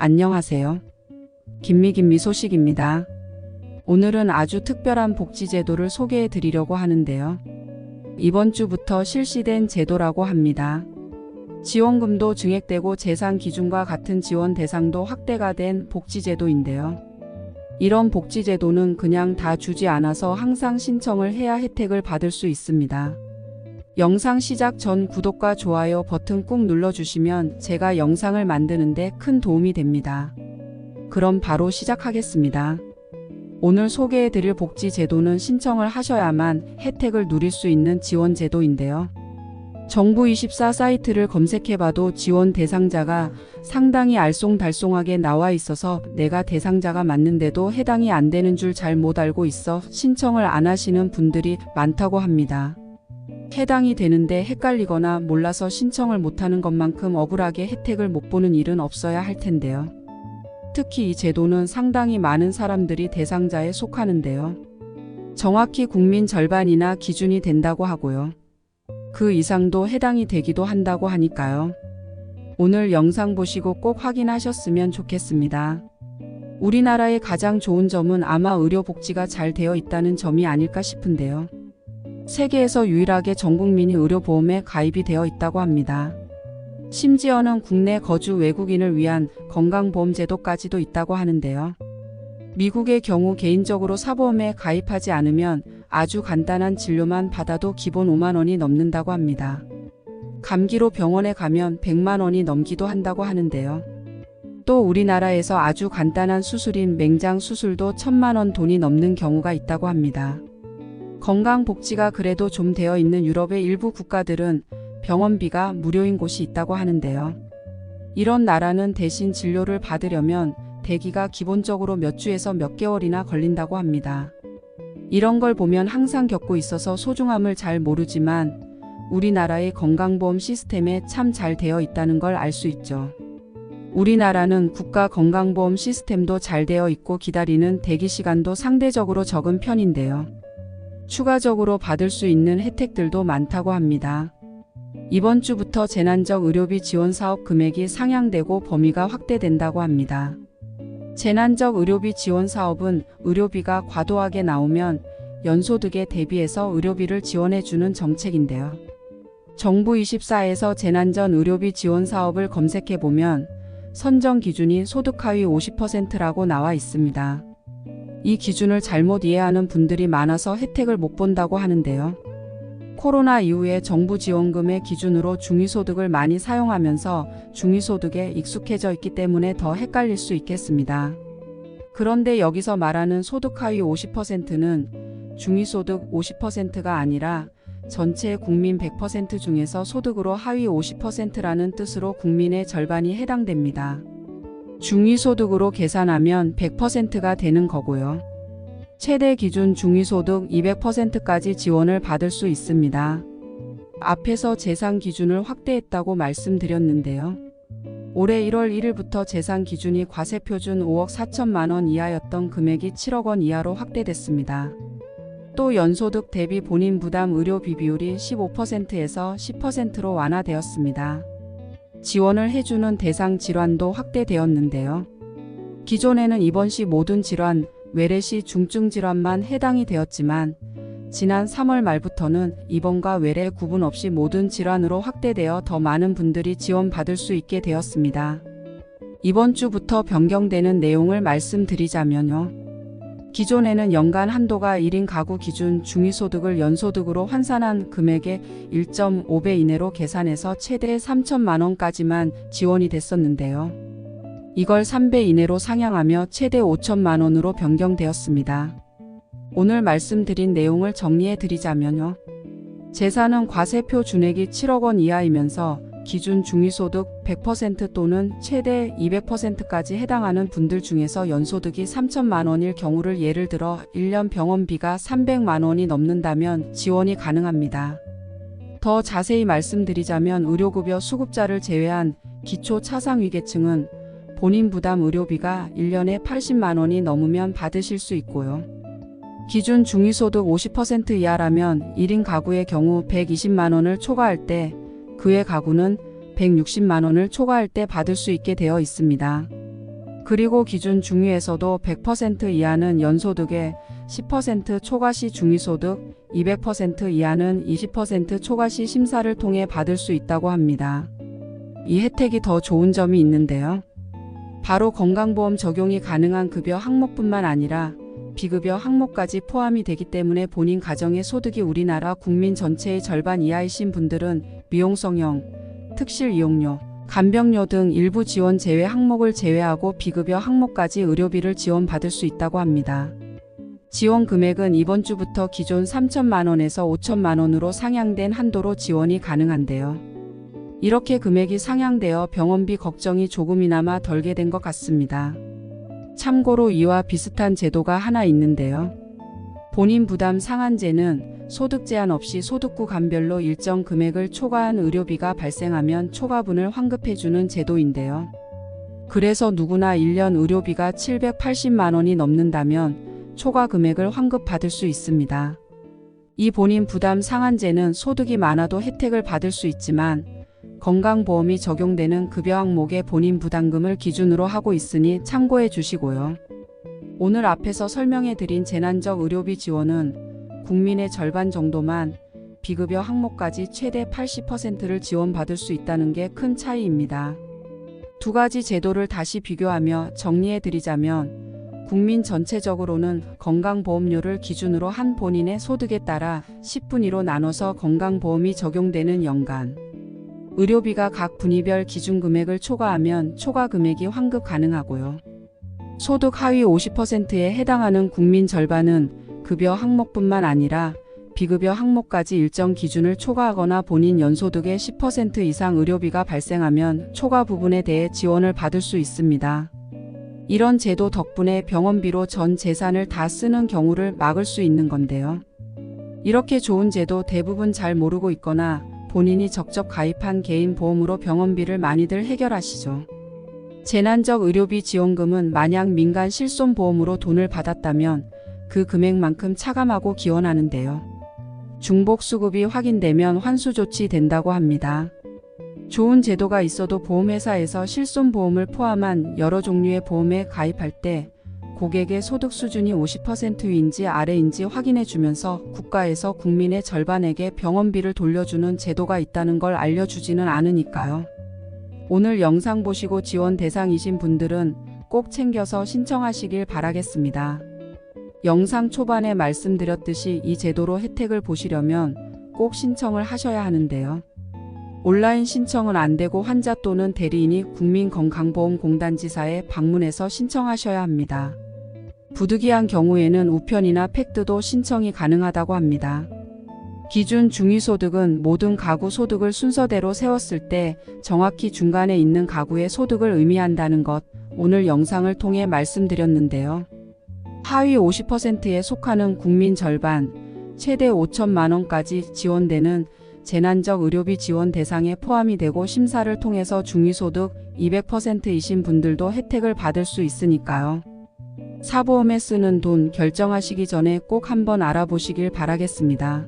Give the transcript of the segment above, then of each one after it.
안녕하세요. 김미 소식입니다. 오늘은 아주 특별한 복지제도를 소개해 드리려고 하는데요. 이번 주부터 실시된 제도라고 합니다. 지원금도 증액되고 재산 기준과 같은 지원 대상도 확대가 된 복지제도인데요. 이런 복지제도는 그냥 다 주지 않아서 항상 신청을 해야 혜택을 받을 수 있습니다. 영상 시작 전 구독과 좋아요 버튼 꾹 눌러주시면 제가 영상을 만드는데 큰 도움이 됩니다. 그럼 바로 시작하겠습니다. 오늘 소개해드릴 복지제도는 신청을 하셔야만 혜택을 누릴 수 있는 지원제도인데요. 정부24 사이트를 검색해봐도 지원 대상자가 상당히 알쏭달쏭하게 나와 있어서 내가 대상자가 맞는데도 해당이 안 되는 줄 잘 못 알고 있어 신청을 안 하시는 분들이 많다고 합니다. 해당이 되는데 헷갈리거나 몰라서 신청을 못하는 것만큼 억울하게 혜택을 못 보는 일은 없어야 할 텐데요. 특히 이 제도는 상당히 많은 사람들이 대상자에 속하는데요. 정확히 국민 절반이나 기준이 된다고 하고요. 그 이상도 해당이 되기도 한다고 하니까요. 오늘 영상 보시고 꼭 확인하셨으면 좋겠습니다. 우리나라의 가장 좋은 점은 아마 의료복지가 잘 되어 있다는 점이 아닐까 싶은데요. 세계에서 유일하게 전 국민이 의료보험에 가입이 되어 있다고 합니다. 심지어는 국내 거주 외국인을 위한 건강보험제도까지도 있다고 하는데요. 미국의 경우 개인적으로 사보험에 가입하지 않으면 아주 간단한 진료만 받아도 기본 5만 원이 넘는다고 합니다. 감기로 병원에 가면 100만 원이 넘기도 한다고 하는데요. 또 우리나라에서 아주 간단한 수술인 맹장 수술도 1,000만 원 돈이 넘는 경우가 있다고 합니다. 건강복지가 그래도 좀 되어 있는 유럽의 일부 국가들은 병원비가 무료인 곳이 있다고 하는데요. 이런 나라는 대신 진료를 받으려면 대기가 기본적으로 몇 주에서 몇 개월이나 걸린다고 합니다. 이런 걸 보면 항상 겪고 있어서 소중함을 잘 모르지만 우리나라의 건강보험 시스템에 참 잘 되어 있다는 걸 알 수 있죠. 우리나라는 국가 건강보험 시스템도 잘 되어 있고 기다리는 대기 시간도 상대적으로 적은 편인데요. 추가적으로 받을 수 있는 혜택들도 많다고 합니다. 이번 주부터 재난적 의료비 지원 사업 금액이 상향되고 범위가 확대된다고 합니다. 재난적 의료비 지원 사업은 의료비가 과도하게 나오면 연소득에 대비해서 의료비를 지원해주는 정책인데요. 정부24에서 재난전 의료비 지원 사업을 검색해보면 선정 기준이 소득 하위 50%라고 나와 있습니다. 이 기준을 잘못 이해하는 분들이 많아서 혜택을 못 본다고 하는데요. 코로나 이후에 정부 지원금의 기준으로 중위소득을 많이 사용하면서 중위소득에 익숙해져 있기 때문에 더 헷갈릴 수 있겠습니다. 그런데 여기서 말하는 소득 하위 50%는 중위소득 50%가 아니라 전체 국민 100% 중에서 소득으로 하위 50%라는 뜻으로 국민의 절반이 해당됩니다. 중위소득으로 계산하면 100%가 되는 거고요. 최대 기준 중위소득 200%까지 지원을 받을 수 있습니다. 앞에서 재산 기준을 확대했다고 말씀드렸는데요. 올해 1월 1일부터 재산 기준이 과세표준 5억 4천만 원 이하였던 금액이 7억 원 이하로 확대됐습니다. 또 연소득 대비 본인 부담 의료비 비율이 15%에서 10%로 완화되었습니다. 지원을 해주는 대상 질환도 확대되었는데요. 기존에는 입원 시 모든 질환, 외래 시 중증 질환만 해당이 되었지만 지난 3월 말부터는 입원과 외래 구분 없이 모든 질환으로 확대되어 더 많은 분들이 지원받을 수 있게 되었습니다. 이번 주부터 변경되는 내용을 말씀드리자면요. 기존에는 연간 한도가 1인 가구 기준 중위소득을 연소득으로 환산한 금액의 1.5배 이내로 계산해서 최대 3천만 원까지만 지원이 됐었는데요. 이걸 3배 이내로 상향하며 최대 5천만 원으로 변경되었습니다. 오늘 말씀드린 내용을 정리해 드리자면요. 재산은 과세표 준액이 7억 원 이하이면서 기준 중위소득 100% 또는 최대 200%까지 해당하는 분들 중에서 연소득이 3천만 원일 경우를 예를 들어 1년 병원비가 300만 원이 넘는다면 지원이 가능합니다. 더 자세히 말씀드리자면 의료급여 수급자를 제외한 기초차상위계층은 본인 부담 의료비가 1년에 80만 원이 넘으면 받으실 수 있고요. 기준 중위소득 50% 이하라면 1인 가구의 경우 120만 원을 초과할 때 그 외 가구는 160만 원을 초과할 때 받을 수 있게 되어 있습니다. 그리고 기준 중위에서도 100% 이하는 연소득의 10% 초과시 중위소득, 200% 이하는 20% 초과시 심사를 통해 받을 수 있다고 합니다. 이 혜택이 더 좋은 점이 있는데요. 바로 건강보험 적용이 가능한 급여 항목뿐만 아니라 비급여 항목까지 포함이 되기 때문에 본인 가정의 소득이 우리나라 국민 전체의 절반 이하이신 분들은 미용성형, 특실 이용료, 간병료 등 일부 지원 제외 항목을 제외하고 비급여 항목까지 의료비를 지원받을 수 있다고 합니다. 지원 금액은 이번 주부터 기존 3천만 원에서 5천만 원으로 상향된 한도로 지원이 가능한데요. 이렇게 금액이 상향되어 병원비 걱정이 조금이나마 덜게 된 것 같습니다. 참고로 이와 비슷한 제도가 하나 있는데요. 본인 부담 상한제는 소득 제한 없이 소득구 간별로 일정 금액을 초과한 의료비가 발생하면 초과분을 환급해주는 제도인데요. 그래서 누구나 1년 의료비가 780만 원이 넘는다면 초과 금액을 환급받을 수 있습니다. 이 본인 부담 상한제는 소득이 많아도 혜택을 받을 수 있지만 건강보험이 적용되는 급여 항목의 본인 부담금을 기준으로 하고 있으니 참고해 주시고요. 오늘 앞에서 설명해 드린 재난적 의료비 지원은 국민의 절반 정도만 비급여 항목까지 최대 80%를 지원받을 수 있다는 게 큰 차이입니다. 두 가지 제도를 다시 비교하며 정리해 드리자면 국민 전체적으로는 건강보험료를 기준으로 한 본인의 소득에 따라 10분위로 나눠서 건강보험이 적용되는 연간 의료비가 각 분위별 기준 금액을 초과하면 초과 금액이 환급 가능하고요. 소득 하위 50%에 해당하는 국민 절반은 급여 항목뿐만 아니라 비급여 항목까지 일정 기준을 초과하거나 본인 연소득의 10% 이상 의료비가 발생하면 초과 부분에 대해 지원을 받을 수 있습니다. 이런 제도 덕분에 병원비로 전 재산을 다 쓰는 경우를 막을 수 있는 건데요. 이렇게 좋은 제도 대부분 잘 모르고 있거나 본인이 적적 가입한 개인 보험으로 병원비를 많이들 해결하시죠. 재난적 의료비 지원금은 만약 민간 실손보험으로 돈을 받았다면 그 금액만큼 차감하고 기원하는데요. 중복수급이 확인되면 환수 조치된다고 합니다. 좋은 제도가 있어도 보험회사에서 실손보험을 포함한 여러 종류의 보험에 가입할 때 고객의 소득 수준이 50%인지 아래인지 확인해 주면서 국가에서 국민의 절반에게 병원비를 돌려주는 제도가 있다는 걸 알려주지는 않으니까요. 오늘 영상 보시고 지원 대상이신 분들은 꼭 챙겨서 신청하시길 바라겠습니다. 영상 초반에 말씀드렸듯이 이 제도로 혜택을 보시려면 꼭 신청을 하셔야 하는데요. 온라인 신청은 안 되고 환자 또는 대리인이 국민건강보험공단지사에 방문해서 신청하셔야 합니다. 부득이한 경우에는 우편이나 팩트도 신청이 가능하다고 합니다. 기준 중위소득은 모든 가구 소득을 순서대로 세웠을 때 정확히 중간에 있는 가구의 소득을 의미한다는 것, 오늘 영상을 통해 말씀드렸는데요. 하위 50%에 속하는 국민 절반, 최대 5천만 원까지 지원되는 재난적 의료비 지원 대상에 포함이 되고 심사를 통해서 중위소득 200%이신 분들도 혜택을 받을 수 있으니까요. 사보험에 쓰는 돈 결정하시기 전에 꼭 한번 알아보시길 바라겠습니다.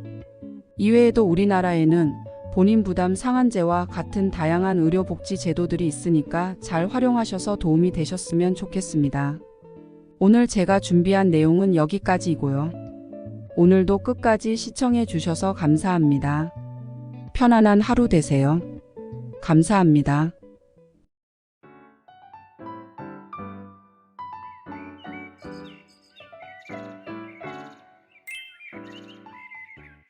이외에도 우리나라에는 본인 부담 상한제와 같은 다양한 의료복지 제도들이 있으니까 잘 활용하셔서 도움이 되셨으면 좋겠습니다. 오늘 제가 준비한 내용은 여기까지이고요. 오늘도 끝까지 시청해 주셔서 감사합니다. 편안한 하루 되세요. 감사합니다.